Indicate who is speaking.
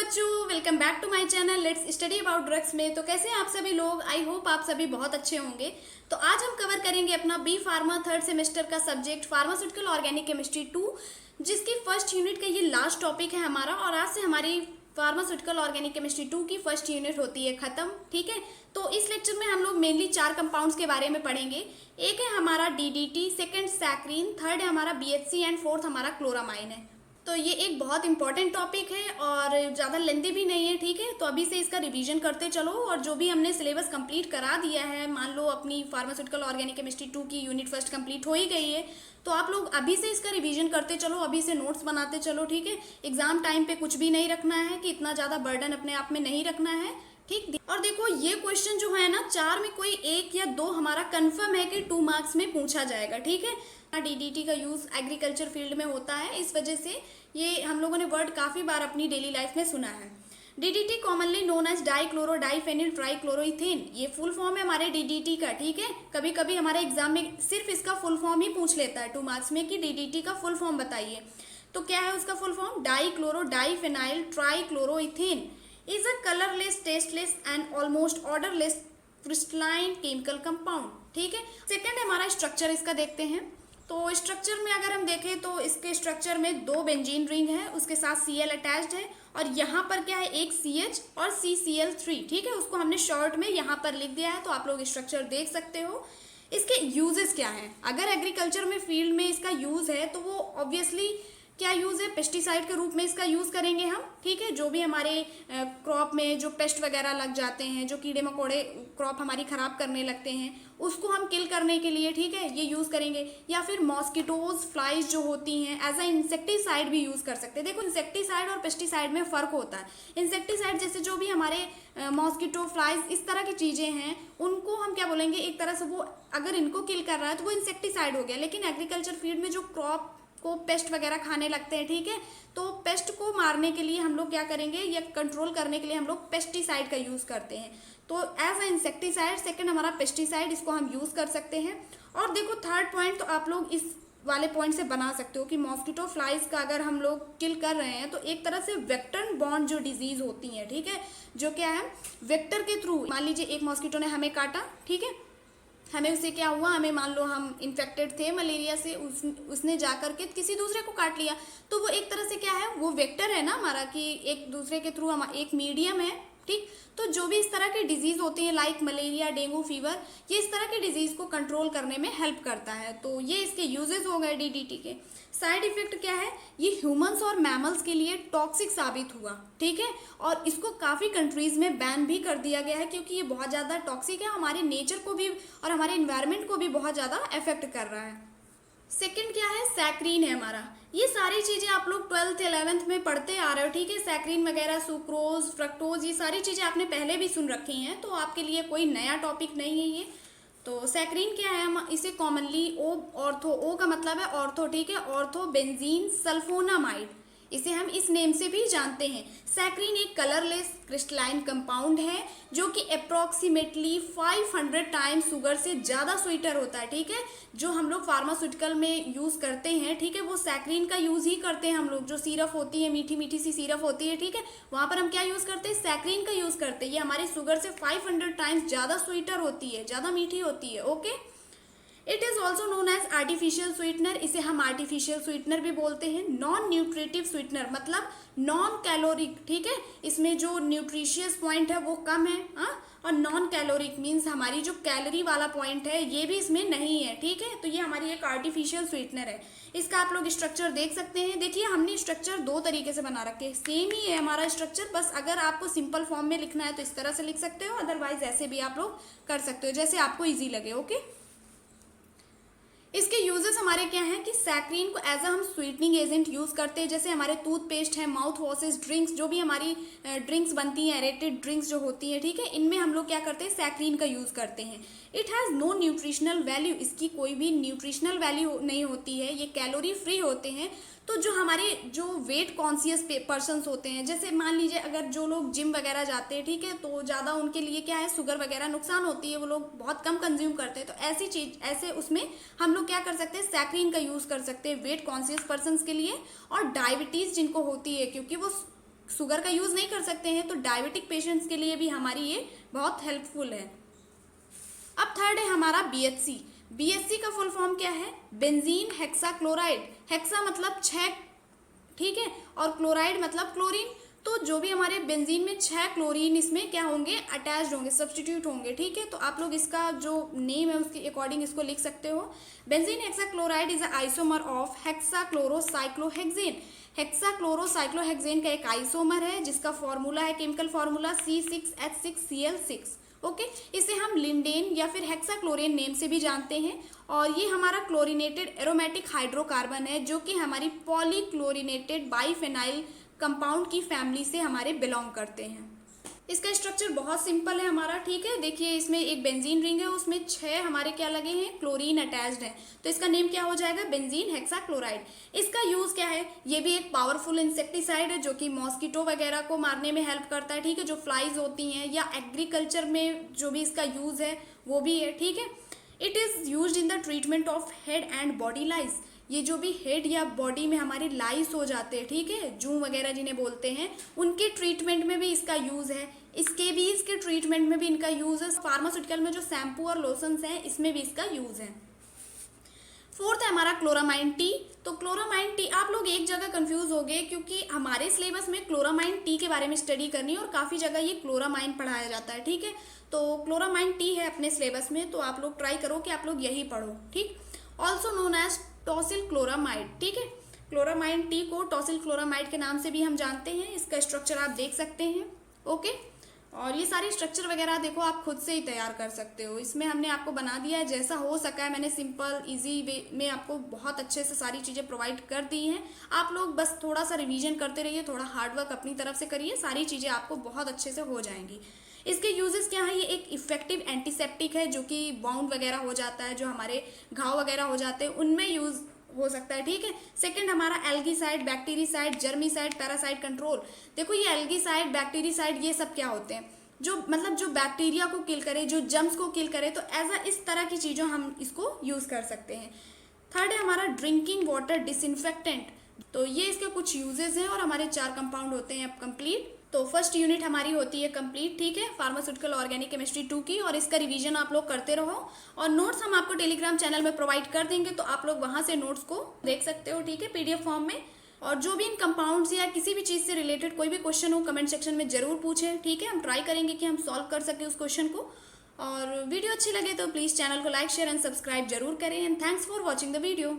Speaker 1: बच्चों, welcome back to my channel let's study about drugs में। तो कैसे हैं आप सभी लोग? आई होप आप सभी बहुत अच्छे होंगे। तो आज हम कवर करेंगे अपना बी फार्मा थर्ड सेमेस्टर का सब्जेक्ट फार्मास्यूटिकल ऑर्गेनिक केमिस्ट्री 2, जिसकी फर्स्ट यूनिट का ये लास्ट टॉपिक है हमारा। और आज से हमारी फार्मास्यूटिकल ऑर्गेनिक केमिस्ट्री 2 की फर्स्ट यूनिट होती है खत्म। ठीक है, तो इस लेक्चर में हम लोग मेनली 4 कंपाउंड्स के बारे में पढ़ेंगे। एक है हमारा डीडीटी, सेकंड सैक्रीन, थर्ड है हमारा बीएचसी एंड फोर्थ हमारा क्लोरामाइन है। तो ये एक बहुत इंपॉर्टेंट टॉपिक है और ज़्यादा लेंथी भी नहीं है। ठीक है, तो अभी से इसका रिवीजन करते चलो। और जो भी हमने सिलेबस कंप्लीट करा दिया है, मान लो अपनी फार्मास्यूटिकल ऑर्गेनिक केमिस्ट्री 2 की यूनिट फर्स्ट कंप्लीट हो ही गई है, तो आप लोग अभी से इसका रिवीजन करते चलो, अभी से नोट्स बनाते चलो। ठीक है, एग्जाम टाइम पे कुछ भी नहीं रखना है कि इतना ज़्यादा बर्डन अपने आप में नहीं रखना है। ठीक, और देखो ये क्वेश्चन जो है ना, 4 में कोई 1 या 2 हमारा कंफर्म है कि 2 मार्क्स में पूछा जाएगा। ठीक है, डीडीटी का यूज एग्रीकल्चर फील्ड में होता है, इस वजह से ये हम लोगों ने वर्ड काफी बार अपनी डेली लाइफ में सुना है। DDT commonly known as dichloro diphenyl trichloroethane, ये फुल फॉर्म है हमारे डीडीटी का। ठीक है, कभी कभी हमारे एग्जाम में सिर्फ इसका फुल फॉर्म ही पूछ लेता है 2 मार्क्स में कि डीडीटी का फुल फॉर्म बताइए। तो क्या है उसका full form? Dichloro diphenyl trichloroethane is a colorless, tasteless and almost odorless crystalline chemical compound। ठीक है, सेकंड हमारा स्ट्रक्चर इसका देखते हैं। तो स्ट्रक्चर में अगर हम देखें तो इसके स्ट्रक्चर में 2 बेंजीन रिंग है, उसके साथ Cl अटैच्ड है, और यहाँ पर क्या है, एक CH और CCl3। ठीक है, उसको हमने शॉर्ट में यहाँ पर लिख दिया है, तो आप लोग स्ट्रक्चर देख सकते हो। इसके यूजेस क्या हैं? अगर एग्रीकल्चर में फील्ड में इसका यूज है तो वो ऑब्वियसली क्या यूज़ है, पेस्टिसाइड के रूप में इसका यूज़ करेंगे हम। ठीक है, जो भी हमारे क्रॉप में जो पेस्ट वगैरह लग जाते हैं, जो कीड़े मकोड़े क्रॉप हमारी ख़राब करने लगते हैं, उसको हम किल करने के लिए, ठीक है, ये यूज़ करेंगे। या फिर मॉस्किटोज फ्लाइज जो होती हैं एज अ इंसेक्टिसाइड भी यूज़ कर सकते हैं। देखो इंसेक्टिसाइड और पेस्टिसाइड में फ़र्क होता है। इंसेक्टिसाइड जैसे जो भी हमारे मॉस्किटो फ्लाइज इस तरह की चीज़ें हैं, उनको हम क्या बोलेंगे, एक तरह से वो अगर इनको किल कर रहा है तो वो इंसेक्टिसाइड हो गया। लेकिन एग्रीकल्चर फील्ड में जो क्रॉप को पेस्ट वगैरह खाने लगते हैं, ठीक है, तो पेस्ट को मारने के लिए हम लोग क्या करेंगे, या कंट्रोल करने के लिए हम लोग पेस्टिसाइड का यूज़ करते हैं। तो एज अ इंसेक्टिसाइड सेकंड हमारा पेस्टिसाइड, इसको हम यूज़ कर सकते हैं। और देखो थर्ड पॉइंट तो आप लोग इस वाले पॉइंट से बना सकते हो कि मॉस्किटो फ्लाइज का अगर हम लोग किल कर रहे हैं तो एक तरह से वेक्टर बॉर्न जो डिजीज होती हैं, ठीक है, जो क्या है वेक्टर के थ्रू, मान लीजिए एक मॉस्किटो ने हमें काटा, ठीक है, हमें उससे क्या हुआ, हमें मान लो हम इन्फेक्टेड थे मलेरिया से, उसने जाकर के किसी दूसरे को काट लिया, तो वो एक तरह से क्या है, वो वेक्टर है ना हमारा, कि एक दूसरे के थ्रू हम एक मीडियम है। ठीक, तो जो भी इस तरह के डिजीज़ होते हैं लाइक मलेरिया, डेंगू फीवर, ये इस तरह के डिजीज़ को कंट्रोल करने में हेल्प करता है। तो ये इसके यूजेस हो गए डीडीटी के। साइड इफेक्ट क्या है, ये ह्यूमंस और मैमल्स के लिए टॉक्सिक साबित हुआ। ठीक है, और इसको काफ़ी कंट्रीज़ में बैन भी कर दिया गया है, क्योंकि ये बहुत ज़्यादा टॉक्सिक है, हमारे नेचर को भी और हमारे इन्वायरमेंट को भी बहुत ज़्यादा अफेक्ट कर रहा है। सेकंड क्या है, सैक्रीन है हमारा। ये सारी चीज़ें आप लोग 12th 11th में पढ़ते आ रहे हो। ठीक है, सैक्रीन वगैरह, सुक्रोज, फ्रक्टोज, ये सारी चीज़ें आपने पहले भी सुन रखी हैं, तो आपके लिए कोई नया टॉपिक नहीं है ये। तो सैक्रीन क्या है, हम इसे कॉमनली ऑर्थो, ओ का मतलब है ऑर्थो, ठीक है, ऑर्थो बेंजीन सल्फोनामाइड, इसे हम इस नेम से भी जानते हैं। सैक्रीन एक कलरलेस क्रिस्टलाइन कंपाउंड है जो कि अप्रॉक्सीमेटली 500 टाइम्स शुगर से ज़्यादा स्वीटर होता है। ठीक है, जो हम लोग फार्मास्यूटिकल में यूज़ करते हैं, ठीक है, वो सैक्रीन का यूज़ ही करते हैं हम लोग। जो सिरप होती है, मीठी मीठी सी सिरप होती है, ठीक है, वहाँ पर हम क्या यूज़ करते हैं, सैक्रीन का यूज़ करते हैं। ये हमारे शुगर से 500 टाइम्स ज़्यादा स्वीटर होती है, ज़्यादा मीठी होती है। Okay, it is also known as artificial sweetener, इसे हम आर्टिफिशियल स्वीटनर भी बोलते हैं। नॉन न्यूट्रिटिव स्वीटनर मतलब नॉन कैलोरिक, ठीक है, इसमें जो न्यूट्रिशियस पॉइंट है वो कम है, हाँ, और नॉन कैलोरिक मीन्स हमारी जो कैलोरी वाला पॉइंट है ये भी इसमें नहीं है। ठीक है, तो ये हमारी एक आर्टिफिशियल स्वीटनर है। इसका आप लोग स्ट्रक्चर देख सकते हैं। देखिए हमने स्ट्रक्चर 2 तरीके से बना रखे हैं, सेम ही है हमारा स्ट्रक्चर, बस अगर आपको सिंपल फॉर्म में लिखना है तो इस तरह से लिख सकते हो, अदरवाइज ऐसे भी आप लोग कर सकते हो जैसे आपको ईजी लगे। ओके, इसके यूजेस हमारे क्या हैं कि सैक्रीन को एज अ हम स्वीटनिंग एजेंट यूज़ करते हैं, जैसे हमारे टूथपेस्ट है, माउथ वॉशेस, ड्रिंक्स, जो भी हमारी ड्रिंक्स बनती हैं, एरेटेड ड्रिंक्स जो होती हैं, ठीक है, इनमें हम लोग क्या करते हैं, सैक्रीन का यूज़ करते हैं। It has no nutritional value, इसकी कोई भी न्यूट्रिशनल वैल्यू नहीं होती है, ये कैलोरी फ्री होते हैं। तो जो हमारे जो वेट कॉन्शियस पर्सन्स होते हैं, जैसे मान लीजिए अगर जो लोग जिम वगैरह जाते हैं, ठीक है, तो ज़्यादा उनके लिए क्या है, शुगर वगैरह नुकसान होती है, वो लोग बहुत कम कंज्यूम करते हैं, तो ऐसी चीज़ ऐसे उसमें हम लोग क्या कर सकते हैं, सैक्रीन का यूज़ कर सकते हैं वेट कॉन्शियस पर्सन्स के लिए। और डायबिटीज़ जिनको होती है, क्योंकि वो शुगर का यूज़ नहीं कर सकते हैं, तो डायबिटिक पेशेंट्स के लिए भी हमारी ये बहुत हेल्पफुल है। अब थर्ड है हमारा BHC। BHC का फुल फॉर्म क्या है? Benzene hexachloride. हेक्सा मतलब 6, ठीक है, और क्लोराइड मतलब क्लोरीन। तो जो भी हमारे बेंजीन में 6 क्लोरीन इसमें क्या होंगे? अटैच्ड होंगे, सब्सटीट्यूट होंगे, ठीक है। तो आप लोग इसका जो नेम है उसके अकॉर्डिंग इसको लिख सकते हो। Benzene hexachloride is a isomer of hexachlorocyclohexane. Hexachlorocyclohexane का एक आइसोमर है जिसका फॉर्मूला है, केमिकल फॉर्मूला C6H6Cl6। ओके, इसे हम लिंडेन या फिर हेक्साक्लोरेन नेम से भी जानते हैं। और ये हमारा क्लोरीनेटेड एरोमेटिक हाइड्रोकार्बन है जो कि हमारी पॉलीक्लोरीनेटेड बाइफेनाइल कंपाउंड की फैमिली से हमारे बिलोंग करते हैं। इसका स्ट्रक्चर बहुत सिंपल है हमारा, ठीक है। देखिए इसमें एक बेंजीन रिंग है, उसमें 6 हमारे क्या लगे हैं? क्लोरीन अटैच्ड है, तो इसका नेम क्या हो जाएगा? Benzene hexachloride. इसका यूज़ क्या है? ये भी एक पावरफुल इंसेक्टिसाइड है जो कि मॉस्किटो वगैरह को मारने में हेल्प करता है, ठीक है, जो फ्लाइज होती हैं, या एग्रीकल्चर में जो भी इसका यूज़ है वो भी है, ठीक है। It is used in the treatment of head and body lice. ये जो भी हेड या बॉडी में हमारे लाइस हो जाते हैं, ठीक है, जू वगैरह जिन्हें बोलते हैं, उनके ट्रीटमेंट में भी इसका यूज़ है। स्केबीज के ट्रीटमेंट में भी इनका यूज़ है। फार्मास्यूटिकल में जो शैम्पू और लोशंस हैं इसमें भी इसका यूज़ है। फोर्थ है हमारा क्लोरामाइन टी। तो क्लोरामाइन टी, आप लोग एक जगह कंफ्यूज हो गए क्योंकि हमारे सिलेबस में क्लोरामाइन टी के बारे में स्टडी करनी है और काफ़ी जगह ये क्लोरामाइन पढ़ाया जाता है, ठीक है। तो क्लोरामाइन टी है अपने सिलेबस में, तो आप लोग ट्राई करो कि आप लोग यही पढ़ो, ठीक। ऑल्सो नोन एज टॉसिल क्लोरामाइड, ठीक है। क्लोरामाइन टी को टॉसिल क्लोरामाइड के नाम से भी हम जानते हैं। इसका स्ट्रक्चर आप देख सकते हैं, ओके। और ये सारी स्ट्रक्चर वगैरह देखो आप खुद से ही तैयार कर सकते हो। इसमें हमने आपको बना दिया है, जैसा हो सका है मैंने सिंपल इजी वे में आपको बहुत अच्छे से सारी चीज़ें प्रोवाइड कर दी हैं। आप लोग बस थोड़ा सा रिवीजन करते रहिए, थोड़ा हार्डवर्क अपनी तरफ से करिए, सारी चीज़ें आपको बहुत अच्छे से हो जाएंगी। इसके यूजेस क्या है? ये एक इफेक्टिव एंटीसेप्टिक है जो कि बाउंड वगैरह हो जाता है, जो हमारे घाव वगैरह हो जाते हैं उनमें यूज़ हो सकता है, ठीक है। सेकंड हमारा एल्गीसाइड, बैक्टीरिसाइड, जर्मीसाइड, पैरासाइट कंट्रोल। देखो ये एल्गीसाइड, बैक्टीरिसाइड ये सब क्या होते हैं? जो मतलब जो बैक्टीरिया को किल करे, जो जम्स को किल करे, तो एज इस तरह की चीज़ों हम इसको यूज़ कर सकते हैं। थर्ड है हमारा ड्रिंकिंग वाटर डिसइंफेक्टेंट। तो ये इसके कुछ यूजेस हैं और हमारे 4 कंपाउंड होते हैं अब कंप्लीट। तो फर्स्ट यूनिट हमारी होती है कंप्लीट, ठीक है, फार्मास्यूटिकल ऑर्गेनिक केमिस्ट्री 2 की, और इसका रिवीजन आप लोग करते रहो। और नोट्स हम आपको टेलीग्राम चैनल में प्रोवाइड कर देंगे, तो आप लोग वहाँ से नोट्स को देख सकते हो, ठीक है, PDF फॉर्म में। और जो भी इन कंपाउंड्स या किसी भी चीज़ से रिलेटेड कोई भी क्वेश्चन हो कमेंट सेक्शन में जरूर पूछें, ठीक है। हम ट्राई करेंगे कि हम सॉल्व कर सकें उस क्वेश्चन को। और वीडियो अच्छी लगे तो प्लीज़ चैनल को लाइक, शेयर एंड सब्सक्राइब जरूर करें। And thanks for watching the video.